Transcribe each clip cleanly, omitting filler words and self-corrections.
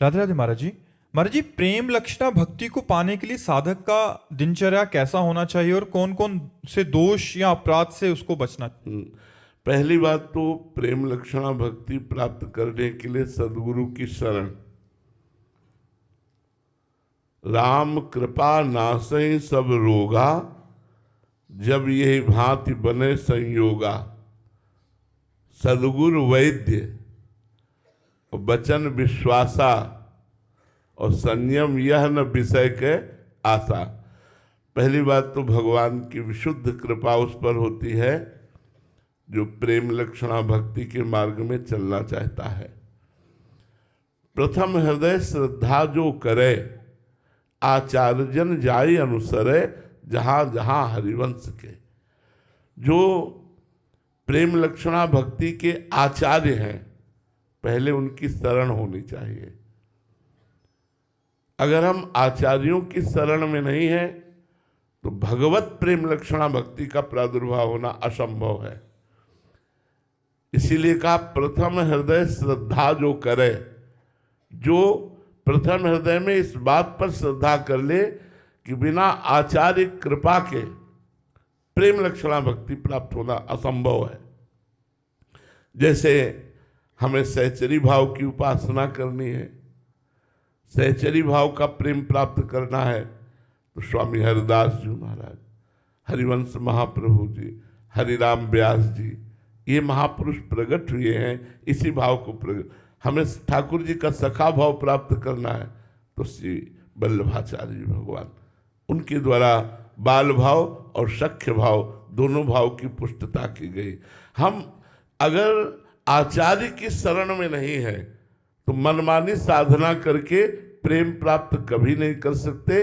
राधे राधे महाराज जी। महाराज जी, प्रेम लक्षणा भक्ति को पाने के लिए साधक का दिनचर्या कैसा होना चाहिए और कौन कौन से दोष या अपराध से उसको बचना चाहिए? हम्म, पहली बात तो प्रेम लक्षणा भक्ति प्राप्त करने के लिए सदगुरु की शरण। राम कृपा नासै सब रोगा, जब यही भांति बने संयोगा। सदगुरु वैद्य वचन विश्वासा, और संयम यह न विषय के आशा। पहली बात तो भगवान की विशुद्ध कृपा उस पर होती है जो प्रेम लक्षणा भक्ति के मार्ग में चलना चाहता है। प्रथम हृदय श्रद्धा जो करे, आचार्य जन जाय अनुसरे, जहां जहां हरिवंश के। जो प्रेम लक्षणा भक्ति के आचार्य हैं, पहले उनकी शरण होनी चाहिए। अगर हम आचार्यों की शरण में नहीं है तो भगवत प्रेम लक्षणा भक्ति का प्रादुर्भाव होना असंभव है। इसीलिए कहा प्रथम हृदय श्रद्धा जो करे। जो प्रथम हृदय में इस बात पर श्रद्धा कर ले कि बिना आचार्य कृपा के प्रेम लक्षणा भक्ति प्राप्त होना असंभव है। जैसे हमें सहचरी भाव की उपासना करनी है, सहचरी भाव का प्रेम प्राप्त करना है, तो स्वामी हरिदास जी महाराज, हरिवंश महाप्रभु जी, हरिराम व्यास जी, ये महापुरुष प्रकट हुए हैं इसी भाव को प्रकट। हमें ठाकुर जी का सखा भाव प्राप्त करना है तो श्री वल्लभाचार्य जी भगवान, उनके द्वारा बाल भाव और सख्य भाव दोनों भाव की पुष्टता की गई। हम अगर आचार्य की शरण में नहीं है तो मनमानी साधना करके प्रेम प्राप्त कभी नहीं कर सकते।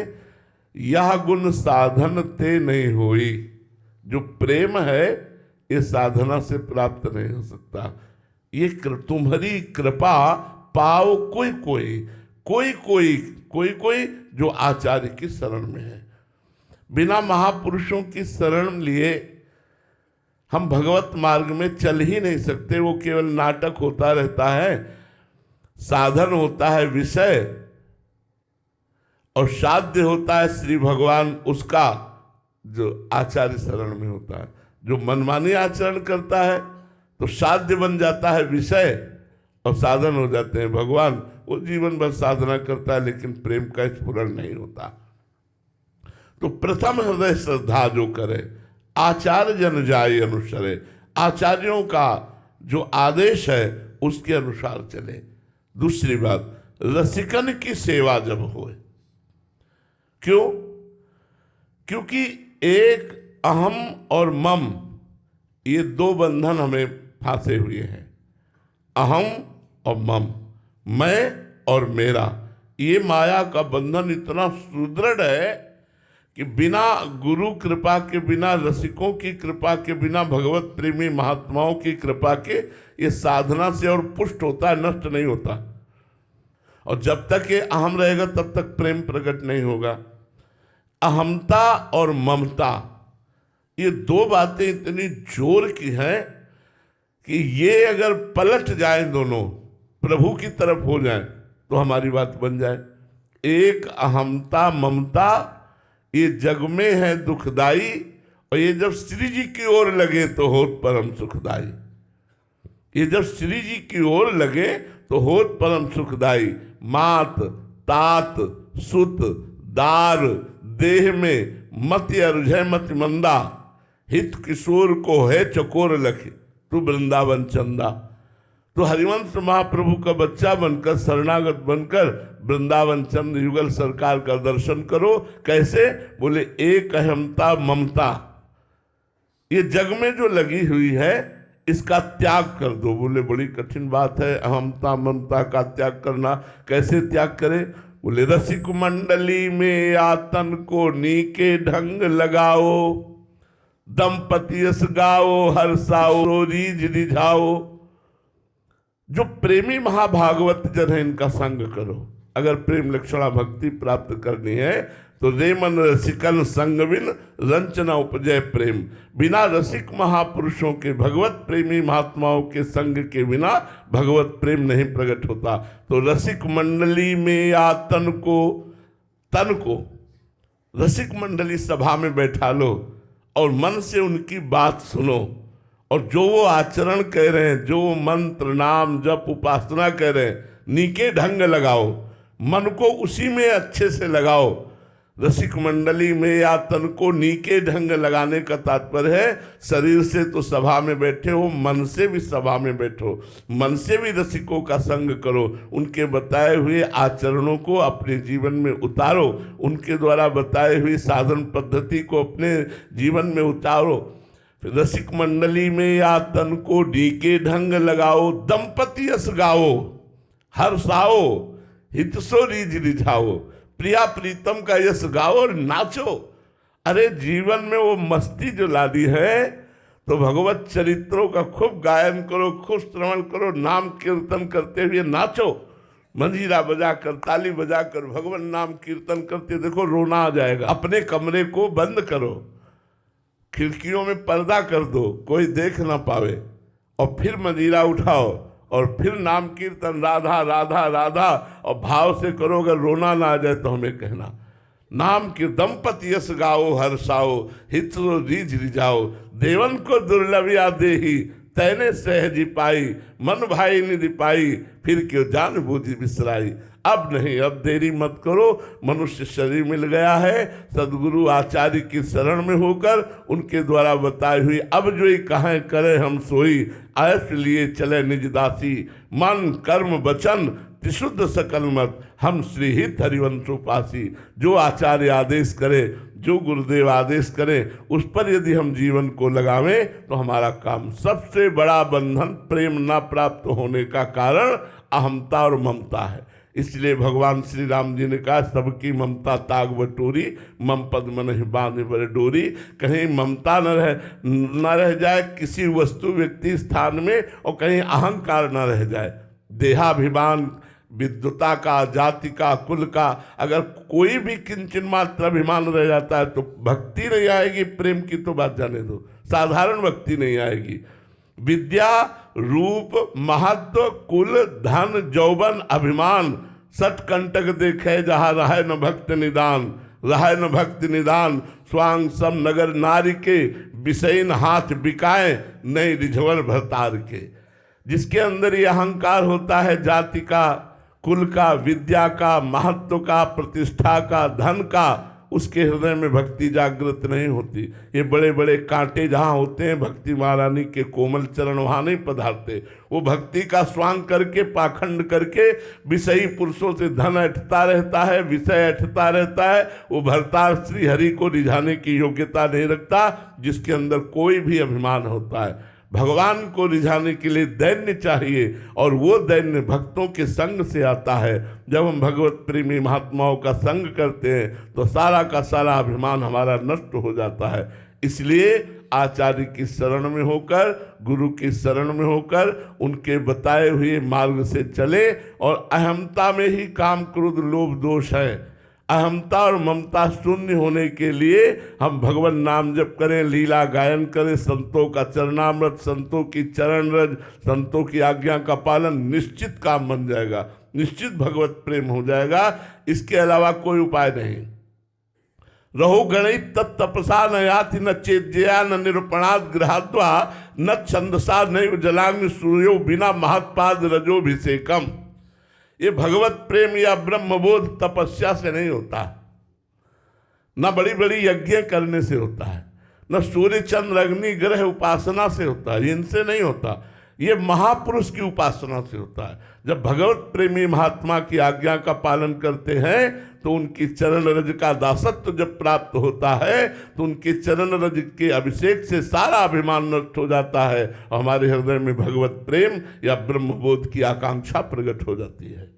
यह गुण साधन ते नहीं होई। जो प्रेम है ये साधना से प्राप्त नहीं हो सकता। ये तुम्हारी कृपा पाओ कोई कोई कोई कोई कोई कोई जो आचार्य की शरण में है। बिना महापुरुषों की शरण लिए हम भगवत मार्ग में चल ही नहीं सकते। वो केवल नाटक होता रहता है, साधन होता है विषय, और साध्य होता है श्री भगवान उसका जो आचार्य शरण में होता है। जो मनमानी आचरण करता है तो साध्य बन जाता है विषय और साधन हो जाते हैं भगवान। वो जीवन भर साधना करता है लेकिन प्रेम का स्फुरण नहीं होता। तो प्रथम हृदय श्रद्धा जो करे, आचार्य जन जाय अनुसरे, आचार्यों का जो आदेश है उसके अनुसार चले। दूसरी बात, रसिकन की सेवा जब होए। क्यों? क्योंकि एक अहम और मम, ये दो बंधन हमें फांसे हुए हैं। अहम और मम, मैं और मेरा, ये माया का बंधन इतना सुदृढ़ है कि बिना गुरु कृपा के, बिना रसिकों की कृपा के, बिना भगवत प्रेमी महात्माओं की कृपा के ये साधना से और पुष्ट होता है, नष्ट नहीं होता। और जब तक ये अहम रहेगा तब तक प्रेम प्रकट नहीं होगा। अहमता और ममता, ये दो बातें इतनी जोर की हैं कि ये अगर पलट जाए दोनों, प्रभु की तरफ हो जाए तो हमारी बात बन जाए। एक अहमता ममता ये जग में है दुखदाई, और ये जब श्री जी की ओर लगे तो होत परम सुखदाई। ये जब श्री जी की ओर लगे तो होत परम सुखदाई। मात तात सुत दार देह में मति अरुझय मति मंदा, हित किशोर को है चकोर लखे तू वृंदावन चंदा। तो हरिवंश महाप्रभु का बच्चा बनकर, शरणागत बनकर वृंदावन चंद्र युगल सरकार का दर्शन करो। कैसे? बोले एक अहमता ममता, ये जग में जो लगी हुई है इसका त्याग कर दो। बोले बड़ी कठिन बात है अहमता ममता का त्याग करना, कैसे त्याग करें? बोले रसिक मंडली में आतन को नीके ढंग लगाओ, दंपति यस गाओ हर्षाओ रीझ रिझाओ। जो प्रेमी महाभागवत जन है इनका संग करो। अगर प्रेम लक्षणा भक्ति प्राप्त करनी है तो रे मन रसिकन संग बिन रंच न उपजय प्रेम। बिना रसिक महापुरुषों के, भगवत प्रेमी महात्माओं के संग के बिना भगवत प्रेम नहीं प्रकट होता। तो रसिक मंडली में या तन को रसिक मंडली सभा में बैठा लो और मन से उनकी बात सुनो, और जो वो आचरण कह रहे हैं, जो वो मंत्र नाम जप उपासना कह रहे हैं, नीके ढंग लगाओ, मन को उसी में अच्छे से लगाओ। रसिक मंडली में या तन को नीके ढंग लगाने का तात्पर्य है शरीर से तो सभा में बैठे हो, मन से भी सभा में बैठो, मन से भी रसिकों का संग करो, उनके बताए हुए आचरणों को अपने जीवन में उतारो, उनके द्वारा बताए हुए साधन पद्धति को अपने जीवन में उतारो। रसिक मंडली में या तन को नीके ढंग लगाओ, दंपति यस गाओ, हर्षाओ, हितसो रीझ रिझाओ, प्रिया प्रीतम का यश गाओ और नाचो। अरे जीवन में वो मस्ती जो लादी है, तो भगवत चरित्रों का खूब गायन करो, खूब श्रवण करो, नाम कीर्तन करते हुए नाचो, मंजीरा बजाकर, ताली बजाकर भगवान नाम कीर्तन करते देखो रोना आ जाएगा। अपने कमरे को बंद करो, खिड़कियों में पर्दा कर दो, कोई देख ना पावे, और फिर मंजीरा उठाओ और फिर नाम कीर्तन राधा राधा राधा, और भाव से करो। अगर रोना ना आ जाए तो हमें कहना। नाम के दंपति यश गाओ, हर्षाओ, हित रीझ रिझाओ, देवन को दुर्लभिया देही, तैने सहजी पाई, मन भाई निधि पाई, फिर क्यों जान बूझी बिसराई। अब नहीं, अब देरी मत करो, मनुष्य शरीर मिल गया है, सदगुरु आचार्य की शरण में होकर उनके द्वारा बताई हुई अब जो ही कहें करे हम सोई, ऐस लिए चले निज दासी, मन कर्म वचन त्रिशुद्ध सकल मत, हम श्री हित हरिवंशोपासी। जो आचार्य आदेश करे, जो गुरुदेव आदेश करें, उस पर यदि हम जीवन को लगावें तो हमारा काम। सबसे बड़ा बंधन प्रेम न प्राप्त होने का कारण अहमता और ममता है। इसलिए भगवान श्री राम जी ने कहा, सबकी ममता ताग बटोरी, मम पद मन बांधे बर डोरी। कहीं ममता न रह जाए किसी वस्तु व्यक्ति स्थान में, और कहीं अहंकार न रह जाए। देहाभिमान, विद्वता का, जाति का, कुल का, अगर कोई भी किंचन मात्र अभिमान रह जाता है तो भक्ति नहीं आएगी। प्रेम की तो बात जाने दो, साधारण भक्ति नहीं आएगी। विद्या, रूप, महत्व, कुल, धन, यौवन, अभिमान, सट कंटक देखे जहाँ रहे न भक्त निदान, रहे न भक्त निदान। स्वांग सम नगर नारी के, विषयन हाथ बिकाए, नहीं रिझवन भरतार के। जिसके अंदर ये अहंकार होता है, जाति का, कुल का, विद्या का, महत्व का, प्रतिष्ठा का, धन का, उसके हृदय में भक्ति जागृत नहीं होती। ये बड़े बड़े कांटे जहाँ होते हैं, भक्ति महारानी के कोमल चरण वहाँ नहीं पधारते। वो भक्ति का स्वांग करके, पाखंड करके विषयी पुरुषों से धन ऐठता रहता है, विषय ऐठता रहता है। वो भरतार श्री हरि को रिझाने की योग्यता नहीं रखता, जिसके अंदर कोई भी अभिमान होता है। भगवान को रिझाने के लिए दैन्य चाहिए, और वो दैन्य भक्तों के संग से आता है। जब हम भगवत प्रेमी महात्माओं का संग करते हैं तो सारा का सारा अभिमान हमारा नष्ट हो जाता है। इसलिए आचार्य की शरण में होकर, गुरु की शरण में होकर, उनके बताए हुए मार्ग से चले। और अहमता में ही काम, क्रोध, लोभ, दोष है। अहमता और ममता शून्य होने के लिए हम भगवान नाम जप करें, लीला गायन करें, संतों का चरणामृत, संतों की चरण रज, संतों की आज्ञा का पालन, निश्चित काम बन जाएगा, निश्चित भगवत प्रेम हो जाएगा। इसके अलावा कोई उपाय नहीं। रहो गणित तत्तपसा न याति न चेद्या न निरूपणाद गृहाद्वा न छंदसा नैव जलाग्नि सूर्यो बिना महत्पाद रजोभिषेकम। ये भगवत प्रेम या ब्रह्मबोध तपस्या से नहीं होता, न बड़ी बड़ी यज्ञ करने से होता है, न सूर्य चंद्र अग्नि ग्रह उपासना से होता है, इनसे नहीं होता। ये महापुरुष की उपासना से होता है। जब भगवत प्रेमी महात्मा की आज्ञा का पालन करते हैं तो उनकी चरण रज का दासत्व जब प्राप्त होता है तो उनके चरण रज के अभिषेक से सारा अभिमान नष्ट हो जाता है और हमारे हृदय में भगवत प्रेम या ब्रह्मबोध की आकांक्षा प्रकट हो जाती है।